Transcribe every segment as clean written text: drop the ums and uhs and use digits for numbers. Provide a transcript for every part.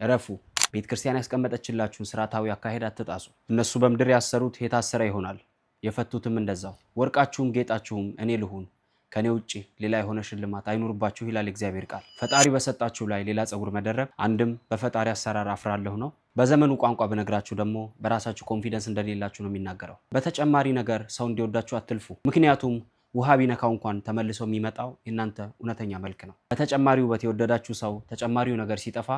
እረፉ። ቤተ ክርስቲያን ያስቀመጠችላችሁን ስርዓታዊ አካሄድ አትጣሱ። እነሱ በምድር ያሰሩት የታሰረ ይሆናል፣ የፈቱትም እንደዛው። ወርቃችሁም ጌጣችሁም እኔ ልሁን፣ ከኔ ውጪ ሌላ የሆነ ሽልማት አይኑርባችሁ ይላል እግዚአብሔር ቃል። ፈጣሪ በሰጣችሁ ላይ ሌላ ጸጉር መደረብ አንድም በፈጣሪ አሰራር አፍራለሁ ነው። በዘመኑ ቋንቋ ብነግራችሁ ደግሞ በራሳችሁ ኮንፊደንስ እንደሌላችሁ ነው የሚናገረው። በተጨማሪ ነገር ሰው እንዲወዳችሁ አትልፉ። ምክንያቱም ውሃ ቢነካው እንኳን ተመልሶ የሚመጣው የእናንተ እውነተኛ መልክ ነው። በተጨማሪ ውበት የወደዳችሁ ሰው ተጨማሪው ነገር ሲጠፋ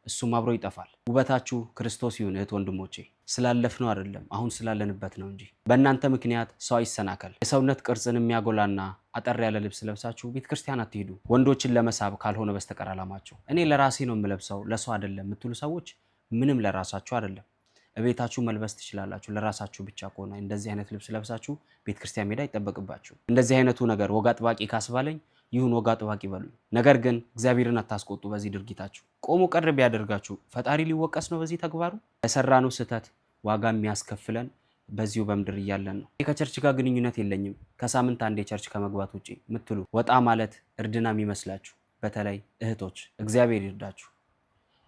እሱም አብሮ ይጠፋል። ውበታችሁ ክርስቶስ ይሁን እህት ወንድሞቼ። ስላለፍነው አይደለም አሁን ስላለንበት ነው እንጂ። በእናንተ ምክንያት ሰው አይሰናከል። የሰውነት ቅርጽን የሚያጎላና አጠር ያለ ልብስ ለብሳችሁ ቤተክርስቲያን አትሄዱ፣ ወንዶችን ለመሳብ ካልሆነ በስተቀር አላማችሁ። እኔ ለራሴ ነው የምለብሰው ለሰው አይደለም የምትሉ ሰዎች ምንም ለራሳችሁ አይደለም። እቤታችሁ መልበስ ትችላላችሁ። ለራሳችሁ ብቻ ከሆነ እንደዚህ አይነት ልብስ ለብሳችሁ ቤተክርስቲያን ሜዳ አይጠበቅባችሁ። እንደዚህ አይነቱ ነገር ወግ አጥባቂ ካስባለኝ ይሁን ወግ አጥባቂ በሉ። ነገር ግን እግዚአብሔርን አታስቆጡ በዚህ ድርጊታችሁ። ቆሞ ቀር ቢያደርጋችሁ ፈጣሪ ሊወቀስ ነው በዚህ ተግባሩ። ለሰራነው ስህተት ዋጋ የሚያስከፍለን በዚሁ በምድር እያለን ነው። ከቸርች ጋር ግንኙነት የለኝም ከሳምንት አንዴ ቸርች ከመግባት ውጪ ምትሉ ወጣ ማለት እርድና የሚመስላችሁ በተለይ እህቶች እግዚአብሔር ይርዳችሁ፣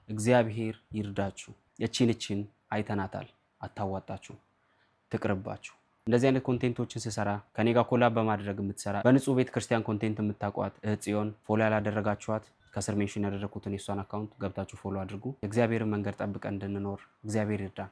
እግዚአብሔር ይርዳችሁ። እቺን አይተናታል፣ አታዋጣችሁ፣ ትቅርባችሁ። እንደዚህ አይነት ኮንቴንቶችን ስሰራ ከኔ ጋር ኮላብ በማድረግ የምትሰራ በንጹህ ቤተ ክርስቲያን ኮንቴንት የምታቋት እህት ጽዮን ፎሎ ያላደረጋችኋት ከስር ሜንሽን ያደረኩትን የሷን አካውንት ገብታችሁ ፎሎ አድርጉ። የእግዚአብሔርን መንገድ ጠብቀን እንድንኖር እግዚአብሔር ይርዳን።